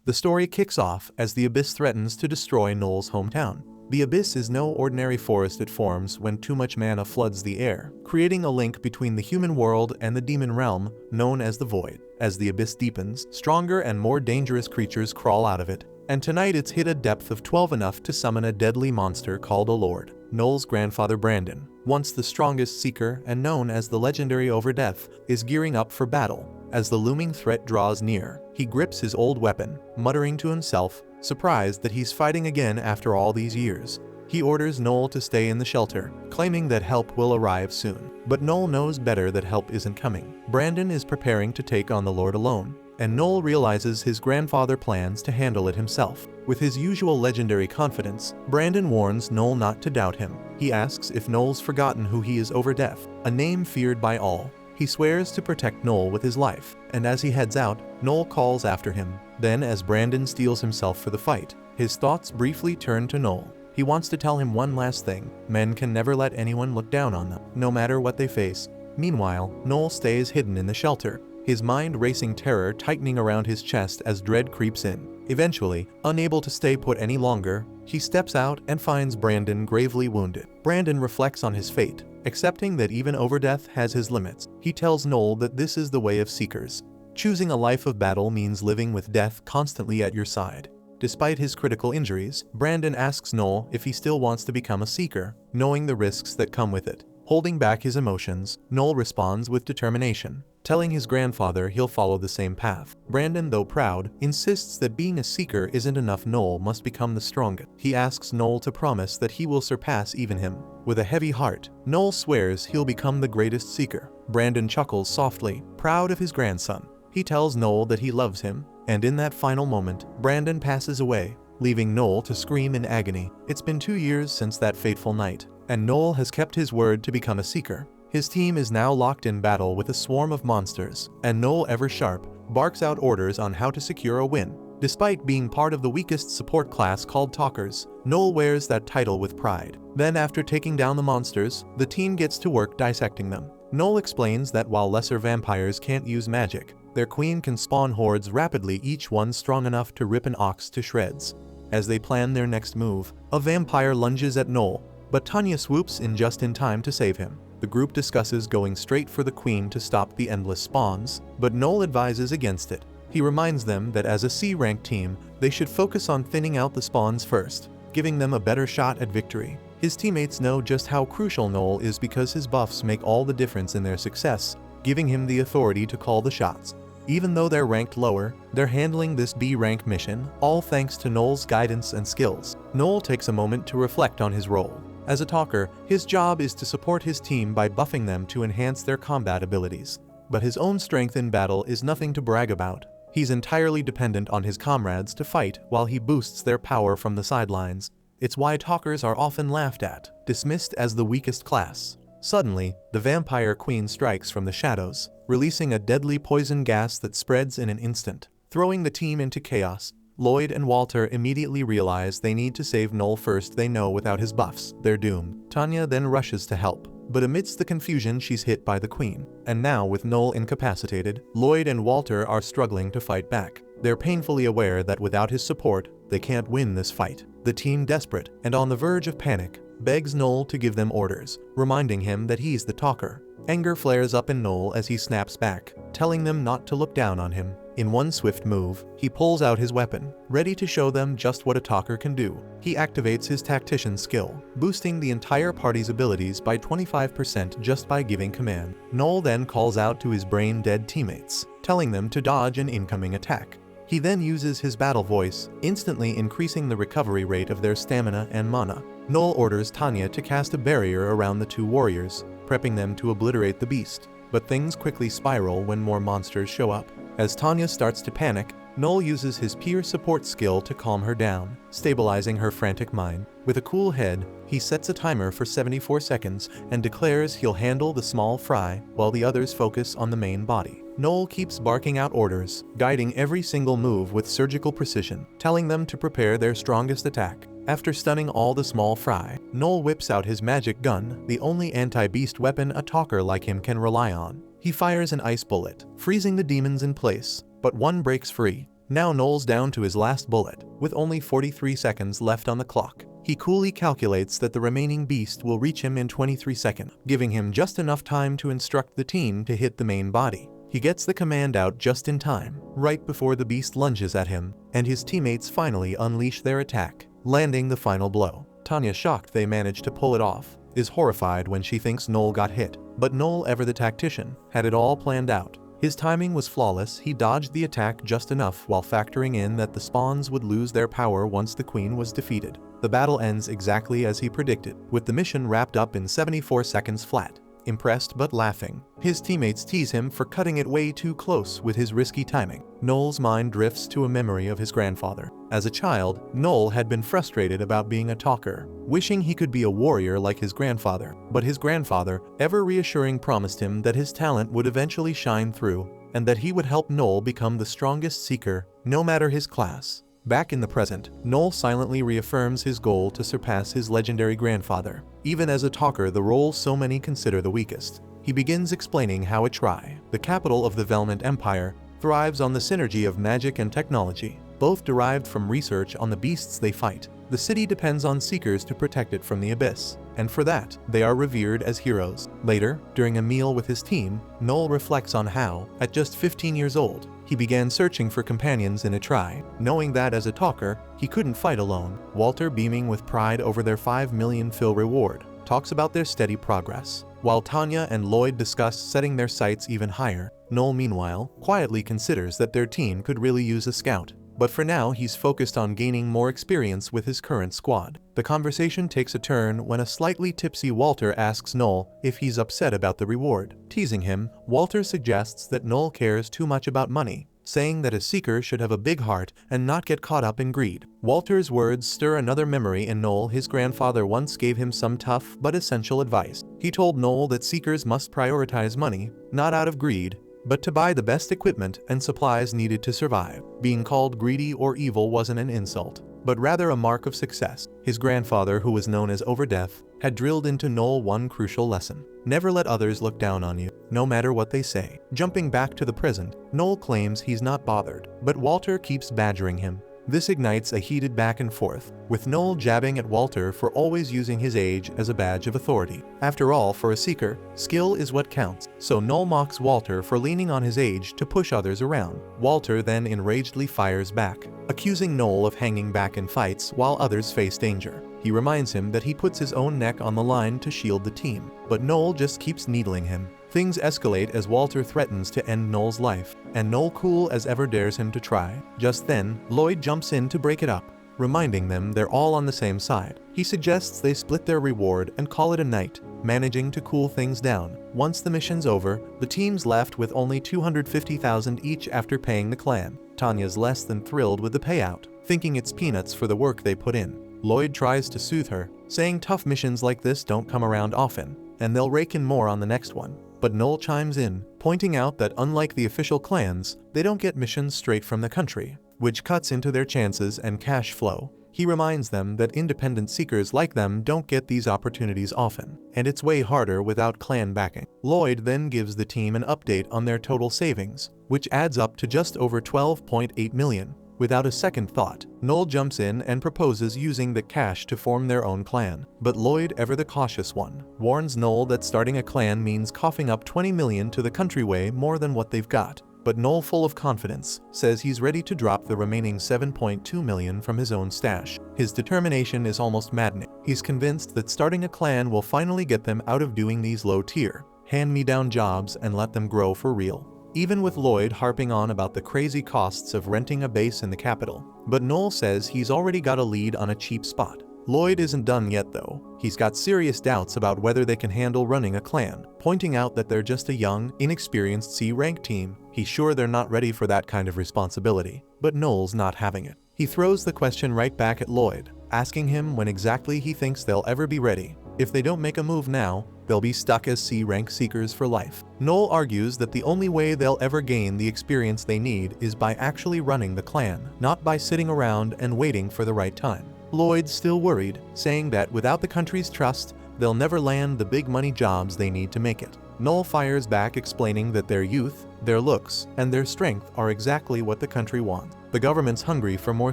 The story kicks off as the Abyss threatens to destroy Noel's hometown. The Abyss is no ordinary forest. It forms when too much mana floods the air, creating a link between the human world and the demon realm, known as the Void. As the Abyss deepens, stronger and more dangerous creatures crawl out of it, and tonight it's hit a depth of 12, enough to summon a deadly monster called a Lord. Noel's grandfather Brandon, once the strongest seeker and known as the legendary Overdeath, is gearing up for battle. As the looming threat draws near, he grips his old weapon, muttering to himself, surprised that he's fighting again after all these years. He orders Noel to stay in the shelter, claiming that help will arrive soon. But Noel knows better that help isn't coming. Brandon is preparing to take on the Lord alone, and Noel realizes his grandfather plans to handle it himself. With his usual legendary confidence, Brandon warns Noel not to doubt him. He asks if Noel's forgotten who he is. Overdeath, a name feared by all. He swears to protect Noel with his life, and as he heads out, Noel calls after him. Then as Brandon steels himself for the fight, his thoughts briefly turn to Noel. He wants to tell him one last thing: men can never let anyone look down on them, no matter what they face. Meanwhile, Noel stays hidden in the shelter, his mind racing, terror tightening around his chest as dread creeps in. Eventually, unable to stay put any longer, he steps out and finds Brandon gravely wounded. Brandon reflects on his fate, accepting that even Overdeath has his limits. He tells Noel that this is the way of seekers. Choosing a life of battle means living with death constantly at your side. Despite his critical injuries, Brandon asks Noel if he still wants to become a seeker, knowing the risks that come with it. Holding back his emotions, Noel responds with determination, telling his grandfather he'll follow the same path. Brandon, though proud, insists that being a seeker isn't enough. Noel must become the strongest. He asks Noel to promise that he will surpass even him. With a heavy heart, Noel swears he'll become the greatest seeker. Brandon chuckles softly, proud of his grandson. He tells Noel that he loves him, and in that final moment, Brandon passes away, leaving Noel to scream in agony. It's been 2 years since that fateful night, and Noel has kept his word to become a seeker. His team is now locked in battle with a swarm of monsters, and Noel, ever sharp, barks out orders on how to secure a win. Despite being part of the weakest support class called Talkers, Noel wears that title with pride. Then after taking down the monsters, the team gets to work dissecting them. Noel explains that while lesser vampires can't use magic, their queen can spawn hordes rapidly, each one strong enough to rip an ox to shreds. As they plan their next move, a vampire lunges at Noel, but Tanya swoops in just in time to save him. The group discusses going straight for the queen to stop the endless spawns, but Noel advises against it. He reminds them that as a C-ranked team, they should focus on thinning out the spawns first, giving them a better shot at victory. His teammates know just how crucial Noel is because his buffs make all the difference in their success, giving him the authority to call the shots. Even though they're ranked lower, they're handling this B-rank mission, all thanks to Noel's guidance and skills. Noel takes a moment to reflect on his role. As a talker, his job is to support his team by buffing them to enhance their combat abilities. But his own strength in battle is nothing to brag about. He's entirely dependent on his comrades to fight while he boosts their power from the sidelines. It's why talkers are often laughed at, dismissed as the weakest class. Suddenly, the vampire queen strikes from the shadows, releasing a deadly poison gas that spreads in an instant, throwing the team into chaos. Lloyd and Walter immediately realize they need to save Noel first. They know without his buffs, they're doomed. Tanya then rushes to help, but amidst the confusion she's hit by the queen. And now with Noel incapacitated, Lloyd and Walter are struggling to fight back. They're painfully aware that without his support, they can't win this fight. The team, desperate and on the verge of panic, begs Noel to give them orders, reminding him that he's the talker. Anger flares up in Noel as he snaps back, telling them not to look down on him. In one swift move, he pulls out his weapon, ready to show them just what a talker can do. He activates his tactician skill, boosting the entire party's abilities by 25% just by giving command. Noel then calls out to his brain-dead teammates, telling them to dodge an incoming attack. He then uses his battle voice, instantly increasing the recovery rate of their stamina and mana. Noel orders Tanya to cast a barrier around the two warriors, prepping them to obliterate the beast. But things quickly spiral when more monsters show up. As Tanya starts to panic, Noel uses his peer support skill to calm her down, stabilizing her frantic mind. With a cool head, he sets a timer for 74 seconds and declares he'll handle the small fry while the others focus on the main body. Noel keeps barking out orders, guiding every single move with surgical precision, telling them to prepare their strongest attack. After stunning all the small fry, Noel whips out his magic gun, the only anti-beast weapon a talker like him can rely on. He fires an ice bullet, freezing the demons in place, but one breaks free. Now Noel's down to his last bullet, with only 43 seconds left on the clock. He coolly calculates that the remaining beast will reach him in 23 seconds, giving him just enough time to instruct the team to hit the main body. He gets the command out just in time, right before the beast lunges at him, and his teammates finally unleash their attack, landing the final blow. Tanya, shocked they managed to pull it off, is horrified when she thinks Noel got hit. But Noel, ever the tactician, had it all planned out. His timing was flawless. He dodged the attack just enough while factoring in that the spawns would lose their power once the queen was defeated. The battle ends exactly as he predicted, with the mission wrapped up in 74 seconds flat. Impressed but laughing, his teammates tease him for cutting it way too close with his risky timing. Noel's mind drifts to a memory of his grandfather. As a child, Noel had been frustrated about being a talker, wishing he could be a warrior like his grandfather. But his grandfather, ever reassuring, promised him that his talent would eventually shine through, and that he would help Noel become the strongest seeker, no matter his class. Back in the present, Noel silently reaffirms his goal to surpass his legendary grandfather, even as a talker, the role so many consider the weakest. He begins explaining how Atri, the capital of the Velment Empire, thrives on the synergy of magic and technology, both derived from research on the beasts they fight. The city depends on seekers to protect it from the abyss, and for that, they are revered as heroes. Later, during a meal with his team, Noel reflects on how, at just 15 years old, he began searching for companions in Atri, knowing that as a talker, he couldn't fight alone. Walter, beaming with pride over their 5 million Phil reward, talks about their steady progress. While Tanya and Lloyd discuss setting their sights even higher, Noel, meanwhile, quietly considers that their team could really use a scout. But for now, he's focused on gaining more experience with his current squad. The conversation takes a turn when a slightly tipsy Walter asks Noel if he's upset about the reward. Teasing him, Walter suggests that Noel cares too much about money, saying that a seeker should have a big heart and not get caught up in greed. Walter's words stir another memory in Noel. His grandfather once gave him some tough but essential advice. He told Noel that seekers must prioritize money, not out of greed, but to buy the best equipment and supplies needed to survive. Being called greedy or evil wasn't an insult, but rather a mark of success. His grandfather, who was known as Overdeath, had drilled into Noel one crucial lesson: never let others look down on you, no matter what they say. Jumping back to the present, Noel claims he's not bothered, but Walter keeps badgering him. This ignites a heated back and forth, with Noel jabbing at Walter for always using his age as a badge of authority. After all, for a seeker, skill is what counts. So Noel mocks Walter for leaning on his age to push others around. Walter then enragedly fires back, accusing Noel of hanging back in fights while others face danger. He reminds him that he puts his own neck on the line to shield the team, but Noel just keeps needling him. Things escalate as Walter threatens to end Noel's life, and Noel, cool as ever, dares him to try. Just then, Lloyd jumps in to break it up, reminding them they're all on the same side. He suggests they split their reward and call it a night, managing to cool things down. Once the mission's over, the team's left with only 250,000 each after paying the clan. Tanya's less than thrilled with the payout, thinking it's peanuts for the work they put in. Lloyd tries to soothe her, saying tough missions like this don't come around often, and they'll rake in more on the next one. But Noel chimes in, pointing out that unlike the official clans, they don't get missions straight from the country, which cuts into their chances and cash flow. He reminds them that independent seekers like them don't get these opportunities often, and it's way harder without clan backing. Lloyd then gives the team an update on their total savings, which adds up to just over 12.8 million. Without a second thought, Noel jumps in and proposes using the cash to form their own clan. But Lloyd, ever the cautious one, warns Noel that starting a clan means coughing up 20 million to the country, way more than what they've got. But Noel, full of confidence, says he's ready to drop the remaining 7.2 million from his own stash. His determination is almost maddening. He's convinced that starting a clan will finally get them out of doing these low-tier, hand-me-down jobs and let them grow for real. Even with Lloyd harping on about the crazy costs of renting a base in the capital. But Noel says he's already got a lead on a cheap spot. Lloyd isn't done yet though. He's got serious doubts about whether they can handle running a clan, pointing out that they're just a young, inexperienced C-rank team. He's sure they're not ready for that kind of responsibility. But Noel's not having it. He throws the question right back at Lloyd, asking him when exactly he thinks they'll ever be ready. If they don't make a move now, they'll be stuck as C-rank seekers for life. Noel argues that the only way they'll ever gain the experience they need is by actually running the clan, not by sitting around and waiting for the right time. Lloyd's still worried, saying that without the country's trust, they'll never land the big money jobs they need to make it. Noel fires back, explaining that their youth, Their looks and their strength are exactly what the country wants. The government's hungry for more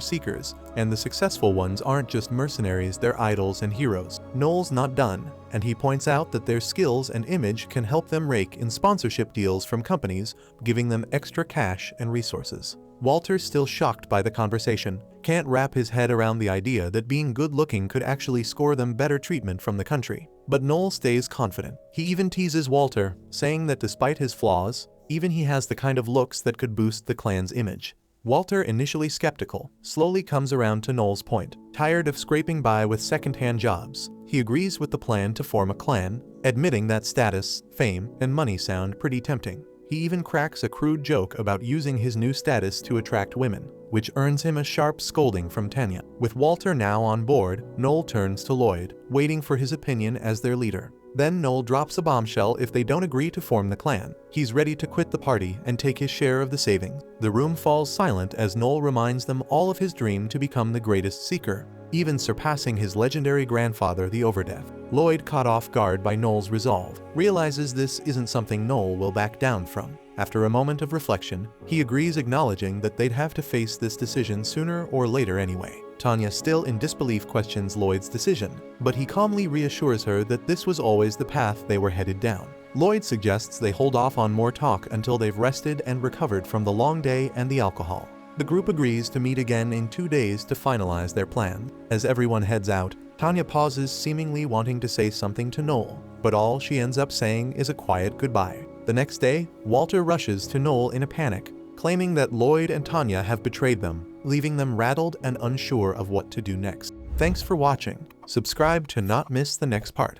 seekers, and the successful ones aren't just mercenaries, they're idols and heroes. Noel's not done, and he points out that their skills and image can help them rake in sponsorship deals from companies, giving them extra cash and resources. Walter's still shocked by the conversation, can't wrap his head around the idea that being good-looking could actually score them better treatment from the country. But Noel stays confident. He even teases Walter, saying that despite his flaws, even he has the kind of looks that could boost the clan's image. Walter, initially skeptical, slowly comes around to Noel's point. Tired of scraping by with second-hand jobs, he agrees with the plan to form a clan, admitting that status, fame, and money sound pretty tempting. He even cracks a crude joke about using his new status to attract women, which earns him a sharp scolding from Tanya. With Walter now on board, Noel turns to Lloyd, waiting for his opinion as their leader. Then Noel drops a bombshell if they don't agree to form the clan. He's ready to quit the party and take his share of the savings. The room falls silent as Noel reminds them all of his dream to become the greatest seeker, even surpassing his legendary grandfather, the Overdeath. Lloyd, caught off guard by Noel's resolve, realizes this isn't something Noel will back down from. After a moment of reflection, he agrees, acknowledging that they'd have to face this decision sooner or later anyway. Tanya, still in disbelief, questions Lloyd's decision, but he calmly reassures her that this was always the path they were headed down. Lloyd suggests they hold off on more talk until they've rested and recovered from the long day and the alcohol. The group agrees to meet again in 2 days to finalize their plan. As everyone heads out, Tanya pauses, seemingly wanting to say something to Noel, but all she ends up saying is a quiet goodbye. The next day, Walter rushes to Noel in a panic, claiming that Lloyd and Tanya have betrayed them, leaving them rattled and unsure of what to do next. Thanks for watching. Subscribe to not miss the next part.